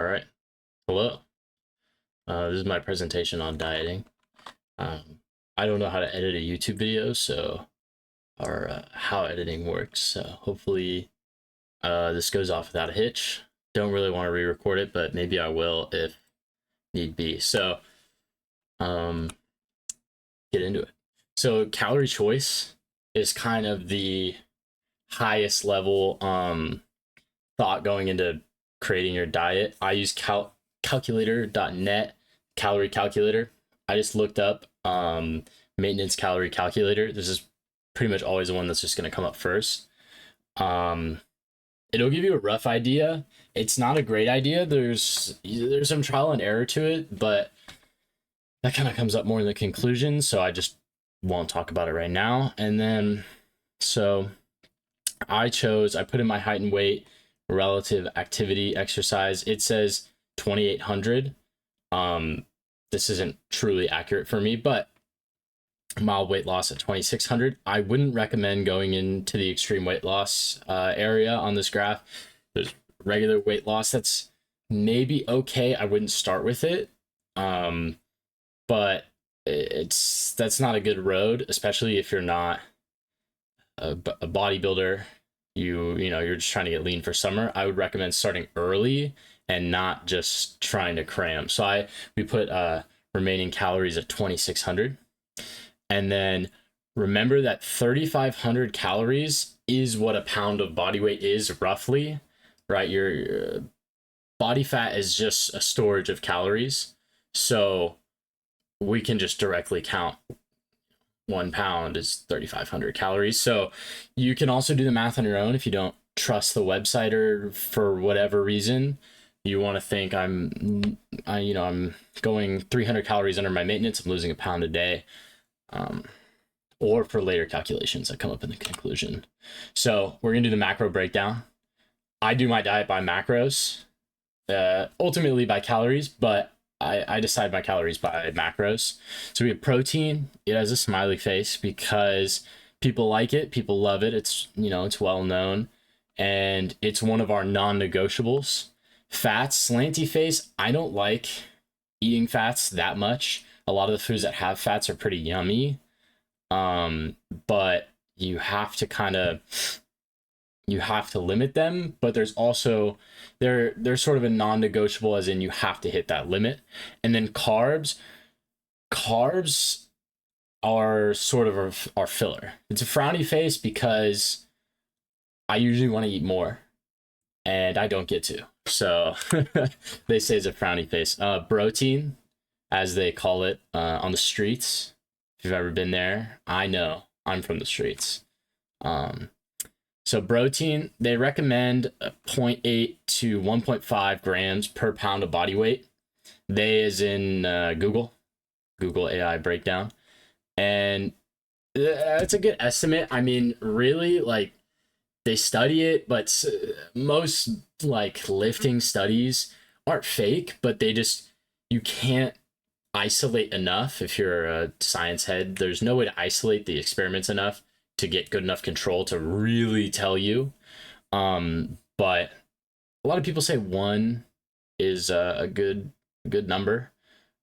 All right. Hello. This is my presentation on dieting. Um, I don't know how to edit a YouTube video, or how editing works. So hopefully, this goes off without a hitch. Don't really want to re-record it, but maybe I will if need be. So, um, get into it. So calorie choice is kind of the highest level thought going into creating your diet. I use calculator.net calorie calculator. I just looked up maintenance calorie calculator. This is pretty much always the one that's just going to come up first. Um, it'll give you a rough idea. It's not a great idea. There's some trial and error to it, but that kind of comes up more in the conclusion. So I just won't talk about it right now. And then, so I put in my height and weight, relative activity, exercise. It says 2,800. This isn't truly accurate for me, but mild weight loss at 2,600. I wouldn't recommend going into the extreme weight loss area on this graph. There's regular weight loss that's maybe okay. I wouldn't start with it. But that's not a good road, especially if you're not a bodybuilder. You're just trying to get lean for summer. I would recommend starting early and not just trying to cram. So we put remaining calories at 2,600, and then remember that 3,500 calories is what a pound of body weight is roughly, right? Your body fat is just a storage of calories, so we can just directly count 1 pound is 3,500 calories. So you can also do the math on your own if you don't trust the website, or for whatever reason you want to think I'm going 300 calories under my maintenance, I'm losing a pound a day, or for later calculations that come up in the conclusion. So we're gonna do the macro breakdown. I do my diet by macros, ultimately by calories, but I decide my calories by macros. So we have protein. It has a smiley face because people like it, people love it. It's well known, and it's one of our non-negotiables. Fats, slanty face. I don't like eating fats that much. A lot of the foods that have fats are pretty yummy, but you have to limit them. But there's also they're sort of a non-negotiable, as in you have to hit that limit. And then carbs are sort of our filler. It's a frowny face because I usually want to eat more and I don't get to, so they say it's a frowny face. Protein, as they call it on the streets, if you've ever been there, I know, I'm from the streets. So protein, they recommend 0.8 to 1.5 grams per pound of body weight. They is in Google AI breakdown. And it's a good estimate. I mean, really, like, they study it, but most like lifting studies aren't fake, but you can't isolate enough. If you're a science head, there's no way to isolate the experiments enough to get good enough control to really tell you. But a lot of people say one is a good number,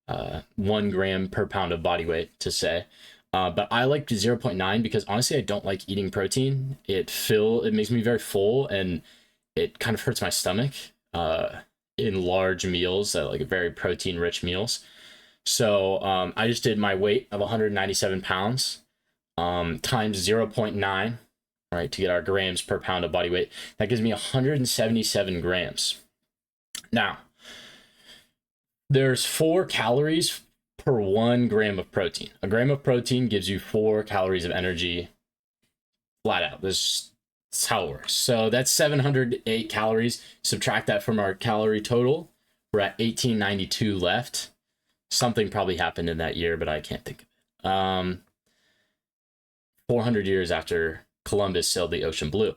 1 gram per pound of body weight to say. But I like 0.9 because honestly, I don't like eating protein. It makes me very full, and it kind of hurts my stomach in large meals, like very protein rich meals. So I just did my weight of 197 pounds times 0.9, right, to get our grams per pound of body weight. That gives me 177 grams. Now, there's 4 calories per 1 gram of protein. A gram of protein gives you 4 calories of energy flat out. That's how it works. So that's 708 calories. Subtract that from our calorie total. We're at 1892 left. Something probably happened in that year, but I can't think of it. 400 years after Columbus sailed the ocean blue.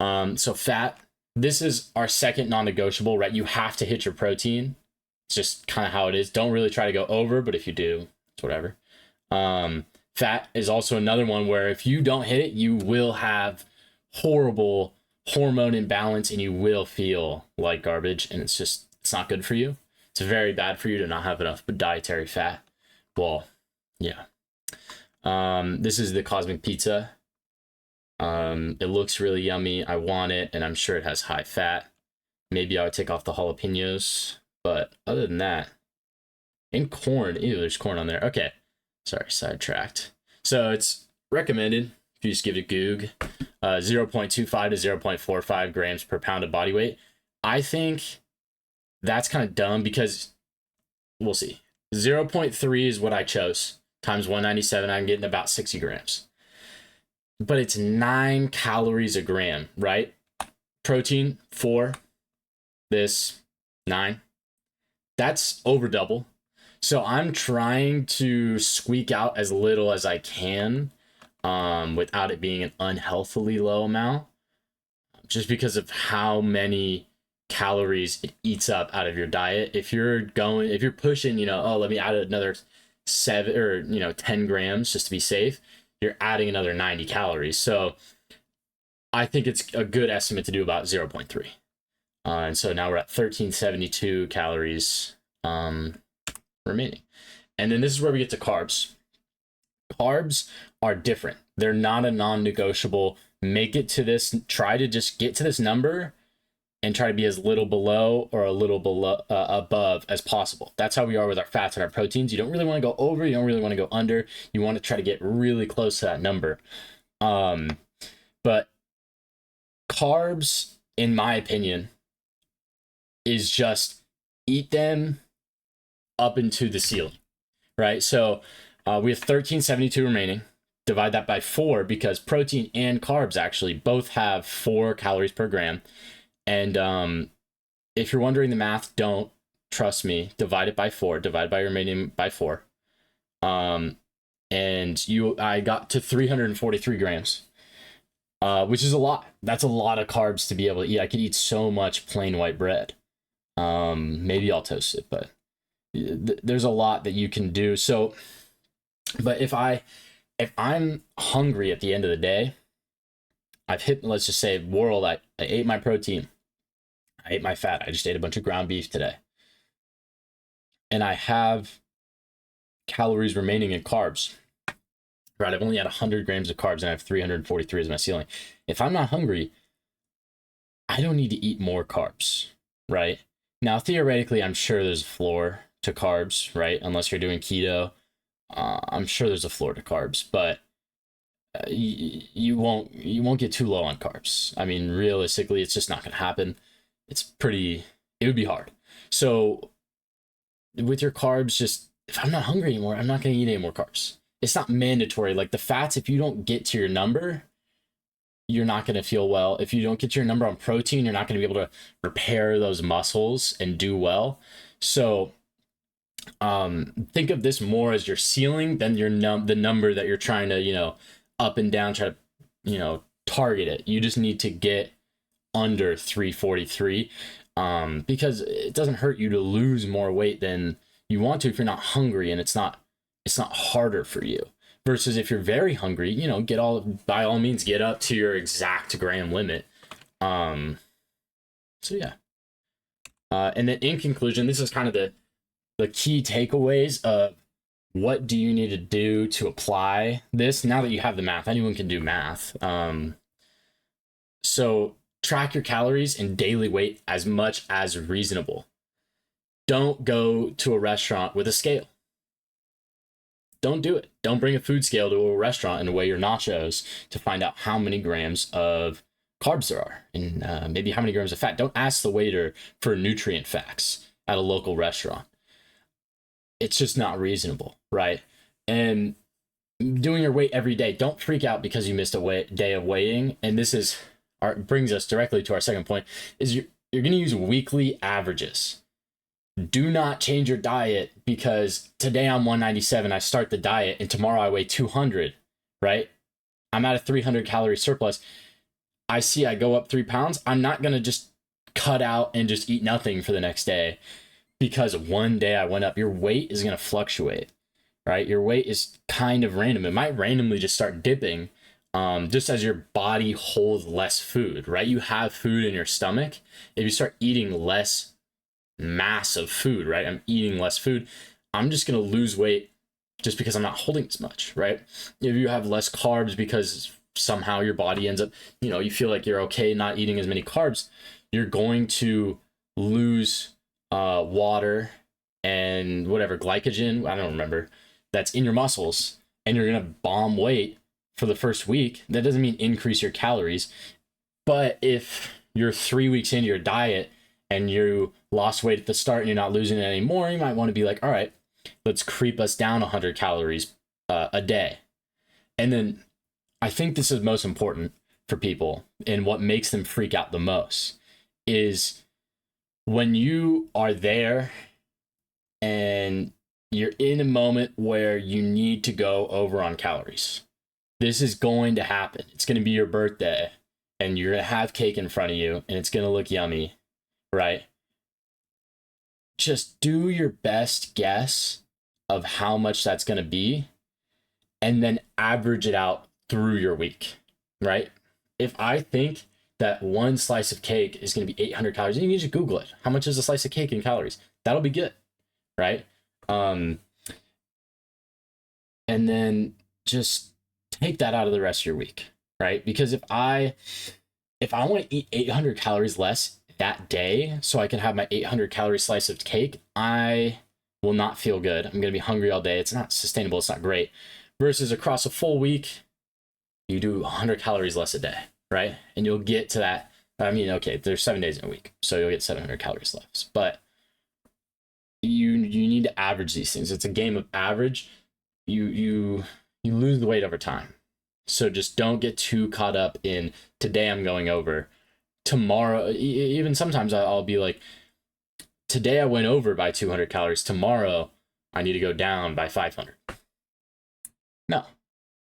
So fat, this is our second non-negotiable, right? You have to hit your protein. It's just kind of how it is. Don't really try to go over, but if you do, it's whatever. Fat is also another one where if you don't hit it, you will have horrible hormone imbalance and you will feel like garbage. And it's just It's not good for you. It's very bad for you to not have enough dietary fat. Well, yeah. This is the Cosmic Pizza. It looks really yummy. I want it, and I'm sure it has high fat. Maybe I would take off the jalapenos, but other than that, and corn. Ew, there's corn on there. Okay, sorry, sidetracked. So it's recommended if you just give it a goog, 0.25 to 0.45 grams per pound of body weight. I think that's kind of dumb because we'll see. 0.3 is what I chose times 197. I'm getting about 60 grams, but it's 9 calories a gram, right? Protein 4, this 9. That's over double. So I'm trying to squeak out as little as I can without it being an unhealthily low amount, just because of how many calories it eats up out of your diet. If you're pushing, let me add another 7 or 10 grams just to be safe, you're adding another 90 calories. So I think it's a good estimate to do about 0.3. And so now we're at 1372 calories remaining. And then this is where we get to carbs. Carbs are different. They're not a non-negotiable. Try to just get to this number and try to be as little below or a little below above as possible. That's how we are with our fats and our proteins. You don't really want to go over, you don't really want to go under. You want to try to get really close to that number. But carbs, in my opinion, is just eat them up into the ceiling, right? So we have 1372 remaining. Divide that by 4 because protein and carbs actually both have 4 calories per gram. And if you're wondering the math, don't trust me. Divide it by 4. Divide by your remaining by 4. And I got to 343 grams, which is a lot. That's a lot of carbs to be able to eat. I could eat so much plain white bread. Maybe I'll toast it, but there's a lot that you can do. So, but if I'm hungry at the end of the day, let's just say, world, I ate my protein, I ate my fat, I just ate a bunch of ground beef today, and I have calories remaining in carbs, right? I've only had 100 grams of carbs and I have 343 as my ceiling. If I'm not hungry, I don't need to eat more carbs, right? Now, theoretically, I'm sure there's a floor to carbs, right? Unless you're doing keto, I'm sure there's a floor to carbs, but you won't get too low on carbs. I mean, realistically, it's just not going to happen. It would be hard. So with your carbs, just if I'm not hungry anymore, I'm not going to eat any more carbs. It's not mandatory. Like the fats, if you don't get to your number, you're not going to feel well. If you don't get your number on protein, you're not going to be able to repair those muscles and do well. So think of this more as your ceiling than the number that you're trying to, up and down, try to, target it. You just need to get under 343 because it doesn't hurt you to lose more weight than you want to if you're not hungry and it's not harder for you. Versus if you're very hungry, by all means, get up to your exact gram limit. So yeah. And then in conclusion, this is kind of the key takeaways of what do you need to do to apply this now that you have the math. Anyone can do math. So track your calories and daily weight as much as reasonable. Don't go to a restaurant with a scale. Don't do it. Don't bring a food scale to a restaurant and weigh your nachos to find out how many grams of carbs there are and maybe how many grams of fat. Don't ask the waiter for nutrient facts at a local restaurant. It's just not reasonable, right? And doing your weight every day. Don't freak out because you missed a day of weighing. And this brings us directly to our second point, is you're going to use weekly averages. Do not change your diet because today I'm 197, I start the diet, and tomorrow I weigh 200, right? I'm at a 300 calorie surplus. I go up 3 pounds. I'm not going to just cut out and just eat nothing for the next day because one day I went up. Your weight is going to fluctuate, right? Your weight is kind of random. It might randomly just start dipping just as your body holds less food, right? You have food in your stomach. If you start eating less mass of food, right? I'm eating less food. I'm just going to lose weight just because I'm not holding as much, right? If you have less carbs because somehow your body ends up, you feel like you're okay not eating as many carbs, you're going to lose water and whatever glycogen, I don't remember, that's in your muscles, and you're going to bomb weight for the first week. That doesn't mean increase your calories. But if you're 3 weeks into your diet and you lost weight at the start and you're not losing it anymore, you might want to be like, all right, let's creep us down 100 calories a day. And then I think this is most important for people, and what makes them freak out the most is when you are there and you're in a moment where you need to go over on calories. This is going to happen. It's going to be your birthday and you're going to have cake in front of you and it's going to look yummy, right? Just do your best guess of how much that's going to be and then average it out through your week, right? If I think that one slice of cake is going to be 800 calories, you can just Google it. How much is a slice of cake in calories? That'll be good, right? And then just take that out of the rest of your week, right? Because if I want to eat 800 calories less that day so I can have my 800 calorie slice of cake, I will not feel good. I'm going to be hungry all day. It's not sustainable. It's not great. Versus across a full week, you do 100 calories less a day, right? And you'll get to that. I mean, okay, there's 7 days in a week, so you'll get 700 calories less. But you need to average these things. It's a game of average. You lose the weight over time. So just don't get too caught up in today I'm going over. Tomorrow, even sometimes I'll be like, today I went over by 200 calories. Tomorrow I need to go down by 500. No,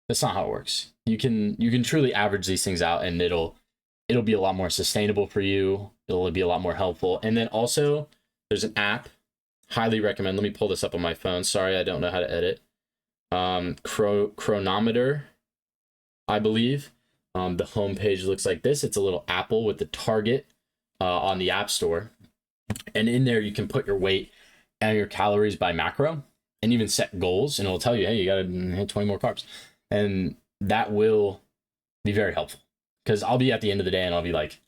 that's not how it works. You can truly average these things out, and it'll be a lot more sustainable for you. It'll be a lot more helpful. And then also there's an app, highly recommend. Let me pull this up on my phone. Sorry, I don't know how to edit. Cronometer, I believe. The homepage looks like this. It's a little apple with the target on the App Store. And in there, you can put your weight and your calories by macro and even set goals. And it'll tell you, hey, you got to hit 20 more carbs. And that will be very helpful. Because I'll be at the end of the day and I'll be like,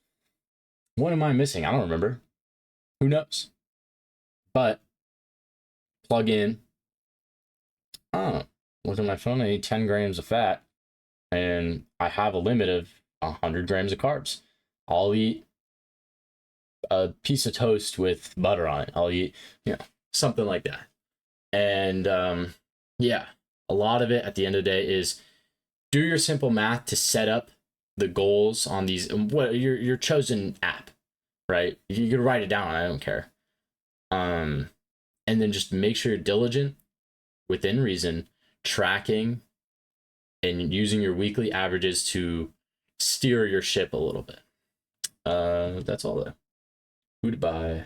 what am I missing? I don't remember. Who knows? But plug in. Oh, look at my phone. I need 10 grams of fat. And I have a limit of 100 grams of carbs. I'll eat a piece of toast with butter on it. I'll eat, something like that. And yeah, a lot of it at the end of the day is do your simple math to set up the goals on these, what your chosen app, right? You can write it down. I don't care. And then just make sure you're diligent, within reason, tracking and using your weekly averages to steer your ship a little bit. That's all though. Goodbye.